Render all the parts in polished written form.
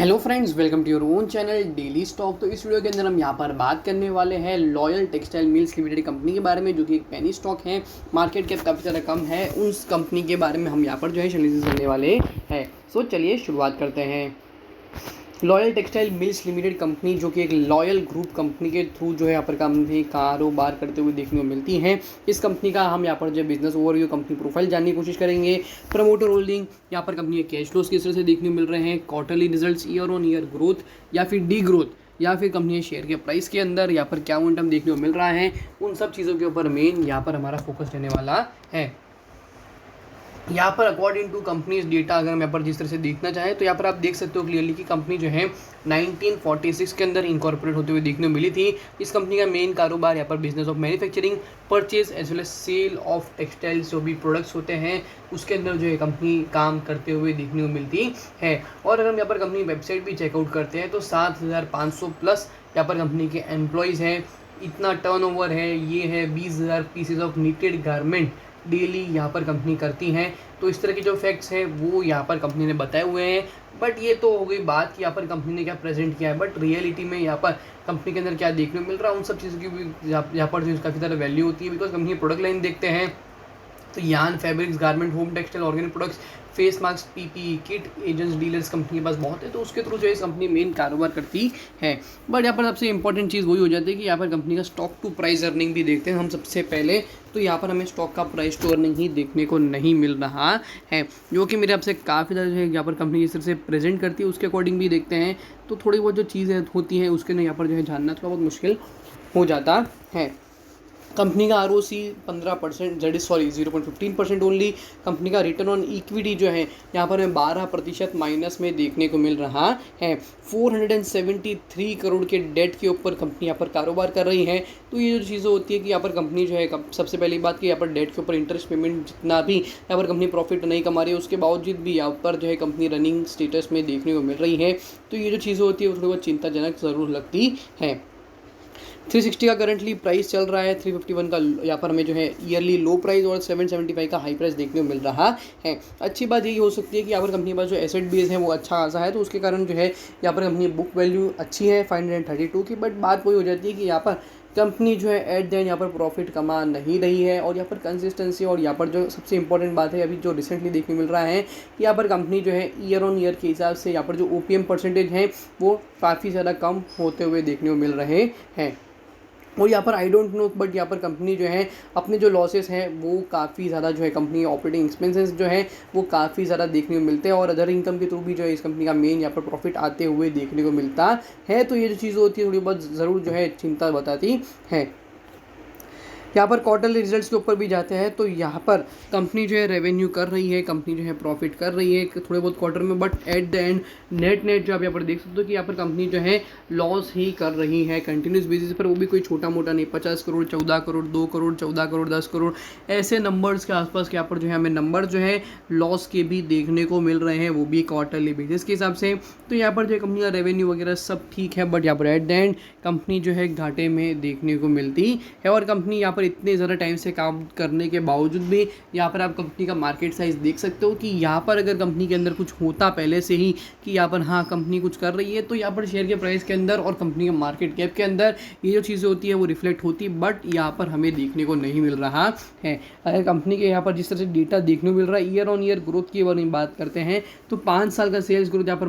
Hello friends, welcome to your own channel daily stock. तो इस video के अंदर हम यहाँ पर बात करने वाले हैं loyal textile mills limited company के बारे में, जो कि एक पेनी स्टॉक है। मार्केट कैप काफ़ी ज़्यादा कम है। उस कंपनी के बारे में हम यहाँ पर जो है एनालिसिस करने वाले हैं। सो चलिए शुरुआत करते हैं। Loyal textile mills limited company, जो कि एक लॉयल ग्रुप कंपनी के थ्रू जो है यहाँ पर कंपनी कारोबार करते हुए देखने को मिलती है। इस कंपनी का हम यहाँ पर जो बिजनेस ओवरव्यू, कंपनी प्रोफाइल जानने की कोशिश करेंगे। प्रमोटर होल्डिंग, यहाँ पर कंपनी के कैश फ्लोज किस तरह से देखने को मिल रहे हैं, quarterly results, year on year growth या फिर डी ग्रोथ, या फिर कंपनी के शेयर के प्राइस के अंदर यहाँ पर क्या मोमेंटम देखने को मिल रहा है, उन सब चीज़ों के ऊपर मेन यहाँ पर हमारा फोकस रहने वाला है। यहाँ पर अकॉर्डिंग टू कंपनीज डेटा अगर हम यहाँ पर जिस तरह से देखना चाहें तो यहाँ पर आप देख सकते हो क्लियरली कि कंपनी जो है 1946 के अंदर इनकॉर्पोरेट होते हुए देखने को मिली थी। इस कंपनी का मेन कारोबार यहाँ पर business of manufacturing, purchase as well as sale of textiles, जो भी प्रोडक्ट्स होते हैं उसके अंदर जो है कंपनी काम करते हुए देखने को मिलती है। और अगर हम यहाँ पर कंपनी वेबसाइट भी चेकआउट करते हैं तो 7,500 प्लस यहाँ पर कंपनी के एम्प्लॉयज़ हैं, इतना टर्नओवर है, ये है 20,000 pieces of needed garment daily यहाँ पर कंपनी करती हैं। तो इस तरह के जो फैक्ट्स हैं वो यहाँ पर कंपनी ने बताए हुए हैं। बट ये तो हो गई बात कि यहाँ पर कंपनी ने क्या प्रेजेंट किया है, बट रियलिटी में यहाँ पर कंपनी के अंदर क्या देखने को मिल रहा है, उन सब चीज़ों की भी यहाँ पर काफ़ी ज़्यादा वैल्यू होती है। बिकॉज कंपनी प्रोडक्ट लाइन देखते हैं तो यान, fabrics, garment, home textile, organic products, face mask, PP kit, agents, dealers company के पास बहुत है। तो उसके थ्रू जो है कंपनी मेन कारोबार करती है। बट यहाँ पर सबसे इंपॉर्टेंट चीज़ वही हो जाती है कि यहाँ पर कंपनी का स्टॉक टू प्राइस अर्निंग भी देखते हैं हम सबसे पहले। तो यहाँ पर हमें स्टॉक का प्राइस टू अर्निंग ही देखने को नहीं मिल रहा है, जो कि मेरे आपसे काफ़ी ज़्यादा जो है यहाँ पर कंपनी जिस तरह से प्रेजेंट करती है उसके अकॉर्डिंग भी देखते हैं। तो थोड़ी बहुत जो चीज़ें होती हैं उसके लिए यहाँ पर जो है जानना थोड़ा बहुत मुश्किल हो जाता है। कंपनी का आर ओ सी 15%, 0.15% ओनली। कंपनी का रिटर्न ऑन इक्विटी जो है यहाँ पर हमें 12% माइनस में देखने को मिल रहा है। 473 करोड़ के डेट के ऊपर कंपनी यहाँ पर कारोबार कर रही है। तो ये जो चीज़ें होती है कि यहाँ पर कंपनी जो है सबसे पहली बात कि यहाँ पर डेट के ऊपर इंटरेस्ट पेमेंट जितना भी यहाँ पर कंपनी प्रॉफिट नहीं कमा रही है, उसके बावजूद भी यहाँ पर जो है कंपनी रनिंग स्टेटस में देखने को मिल रही है। तो ये जो चीज़ें होती है वो थोड़ी बहुत चिंताजनक ज़रूर लगती है। 360 का करंटली प्राइस चल रहा है, 351 का यहाँ पर हमें जो है ईयरली लो प्राइस और 775 का हाई प्राइस देखने को मिल रहा है। अच्छी बात यही हो सकती है कि यहाँ पर कंपनी के पास जो एसेट बेस है वो अच्छा खासा है, तो उसके कारण जो है यहाँ पर कंपनी बुक वैल्यू अच्छी है 532 की। बट बात वही हो जाती है कि यहाँ पर कंपनी जो है एट द एंड यहाँ पर प्रॉफिट कमा नहीं रही है। और यहाँ पर कंसिस्टेंसी, और यहाँ पर जो सबसे इंपॉर्टेंट बात है अभी जो रिसेंटली देखने मिल रहा है कि यहाँ पर कंपनी जो है ईयर ऑन ईयर के हिसाब से यहाँ पर जो OPM परसेंटेज है वो काफ़ी ज़्यादा कम होते हुए देखने को मिल रहे हैं। और यहाँ पर आई डोंट नो, बट यहाँ पर कंपनी जो है अपने जो लॉसेस हैं वो काफ़ी ज़्यादा जो है कंपनी ऑपरेटिंग एक्सपेंसेस जो है वो काफ़ी ज़्यादा देखने को मिलते हैं, और अदर इनकम के थ्रू भी जो है इस कंपनी का मेन यहाँ पर प्रॉफिट आते हुए देखने को मिलता है। तो ये जो चीज़ें होती है थोड़ी बहुत ज़रूर जो है चिंता बताती है। यहाँ पर क्वार्टरली रिजल्ट्स के ऊपर भी जाते हैं तो यहाँ पर कंपनी जो है रेवेन्यू कर रही है, कंपनी जो है प्रॉफिट कर रही है थोड़े बहुत क्वार्टर में, but at the end net जो आप यहाँ पर देख सकते हो कि यहाँ पर कंपनी जो है लॉस ही कर रही है कंटिन्यूस बेसिस पर। वो भी कोई छोटा मोटा नहीं, 50 करोड़, 14 करोड़, 2 करोड़, 14 करोड़, 10 करोड़, ऐसे नंबर्स के आसपास के यहाँ पर जो है हमें नंबर जो है लॉस के भी देखने को मिल रहे हैं, वो भी क्वार्टरली बेसिस के हिसाब से। तो यहाँ पर जो है कंपनी का रेवेन्यू वगैरह सब ठीक है, बट यहाँ पर एट द एंड कंपनी जो है घाटे में देखने को मिलती है। और कंपनी यहाँ पर इतने ज़्यादा टाइम से काम करने के बावजूद भी यहाँ पर आप कंपनी का मार्केट साइज देख सकते हो कि यहाँ पर अगर कंपनी के अंदर कुछ होता पहले से ही कि यहाँ पर हाँ कंपनी कुछ कर रही है, तो यहाँ पर शेयर के प्राइस के अंदर और कंपनी के मार्केट कैप के अंदर ये जो चीज़ें होती है वो रिफ्लेक्ट होती, बट यहाँ पर हमें देखने को नहीं मिल रहा है। अगर कंपनी के यहाँ पर जिस तरह से डेटा देखने को मिल रहा है, ईयर ऑन ईयर ग्रोथ की बारे में बात करते हैं तो 5 साल का सेल्स ग्रोथ यहाँ पर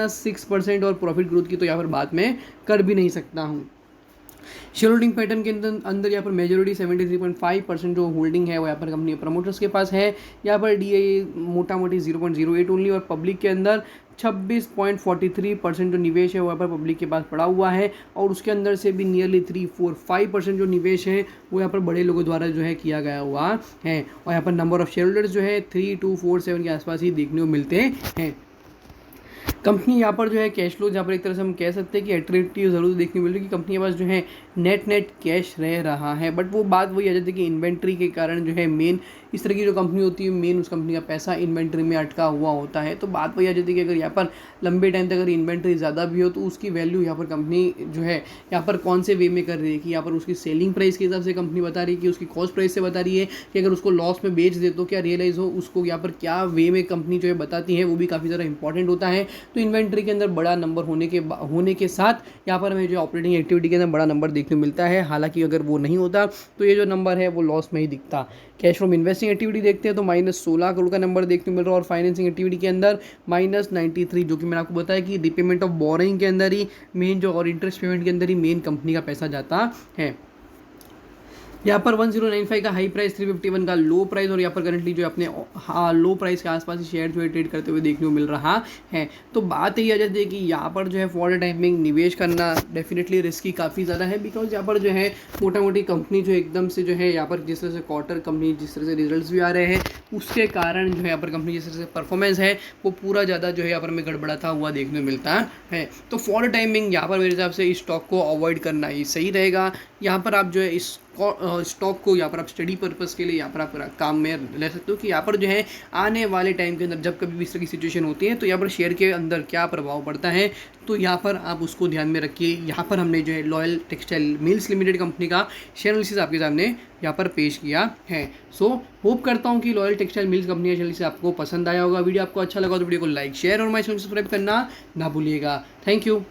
-6% और प्रॉफिट ग्रोथ की तो यहाँ पर बात मैं कर भी नहीं सकता हूँ। शेयर होल्डिंग पैटर्न के अंदर यहाँ पर मेजोरिटी 73.5% जो होल्डिंग है वो यहाँ पर कंपनी प्रमोटर्स के पास है। यहाँ पर DI मोटा मोटी 0.08 ओनली, और पब्लिक के अंदर 26.43% जो निवेश है वो यहाँ पर पब्लिक के पास पड़ा हुआ है। और उसके अंदर से भी नियरली 345% जो निवेश है वो यहाँ पर बड़े लोगों द्वारा जो है किया गया हुआ है। और यहाँ पर नंबर ऑफ शेयर होल्डर्स जो है 3247 के आसपास ही देखने को मिलते हैं। कंपनी यहाँ पर जो है कैश फ्लो जहाँ पर एक तरह से हम कह सकते हैं कि एट्रैक्टिव ज़रूर देखने को मिल रही है कि कंपनी के पास जो है नेट कैश रह रहा है, बट वो बात वही आ जाती है कि इन्वेंट्री के कारण जो है मेन इस तरह की जो कंपनी होती है मेन उस कंपनी का पैसा इन्वेंट्री में अटका हुआ होता है। तो बात वही आ जाती है कि अगर यहाँ पर लंबे टाइम तक अगर इन्वेंट्री ज़्यादा भी हो तो उसकी वैल्यू यहाँ पर कंपनी जो है यहाँ पर कौन से वे में कर रही है कि यहाँ पर उसकी सेलिंग प्राइस के हिसाब से कंपनी बता रही है कि उसकी कॉस्ट प्राइस से बता रही है कि अगर उसको लॉस में बेच दे तो क्या रियलाइज़ हो उसको यहाँ पर क्या वे में कंपनी जो है बताती है, वो भी काफ़ी ज़्यादा इंपॉर्टेंट होता है। तो इन्वेंट्री के अंदर बड़ा नंबर होने के साथ यहाँ पर हमें जो ऑपरेटिंग एक्टिविटी के अंदर बड़ा नंबर देखने को मिलता है। हालांकि अगर वो नहीं होता तो ये जो नंबर है वो लॉस में ही दिखता। कैश फ्रॉम इन्वेस्टिंग एक्टिविटी देखते हैं तो -16 करोड़ का नंबर देखने को मिल रहा है और फाइनेंसिंग एक्टिविटी के अंदर -93, जो कि मैंने आपको बताया कि रिपेमेंट ऑफ बोरिंग के अंदर ही मेन जो और इंटरेस्ट पेमेंट के अंदर ही मेन कंपनी का पैसा जाता है। यहाँ पर 1095 का हाई प्राइस, 351 का लो प्राइस और यहाँ पर करंटली जो अपने लो प्राइस के आसपास ही शेयर जो है ट्रेड करते हुए देखने को मिल रहा है। तो बात यही आ जाती है कि यहाँ पर जो है फॉर द टाइमिंग निवेश करना डेफिनेटली रिस्की काफ़ी ज़्यादा है, बिकॉज यहाँ पर जो है मोटा मोटी कंपनी जो एकदम से जो है यहाँ पर जिस तरह से क्वार्टर कंपनी जिस तरह से रिजल्ट्स भी आ रहे हैं उसके कारण जो है यहाँ पर कंपनी जिस तरह से परफॉर्मेंस है वो पूरा ज़्यादा जो है यहाँ पर हमें गड़बड़ाता हुआ देखने को मिलता है। तो फॉर द टाइमिंग यहाँ पर मेरे हिसाब से इस स्टॉक को अवॉइड करना ही सही रहेगा। यहाँ पर आप जो है इस स्टॉक को यहाँ पर आप स्टडी पर्पस के लिए यहाँ पर आप काम में ले सकते हो कि यहाँ पर जो है आने वाले टाइम के अंदर जब कभी भी इस तरह की सिचुएशन होती है तो यहाँ पर शेयर के अंदर क्या प्रभाव पड़ता है, तो यहाँ पर आप उसको ध्यान में रखिए। यहाँ पर हमने जो है loyal textile mills limited company का शेयर एनालिसिस आपके सामने यहाँ पर पेश किया है। सो होप करता हूँ कि लॉयल टेक्सटाइल मिल्स कंपनी का एनालिसिस आपको पसंद आया होगा। वीडियो आपको अच्छा लगा तो वीडियो को लाइक शेयर और हमारे चैनल को सब्सक्राइब करना ना भूलिएगा। Thank you.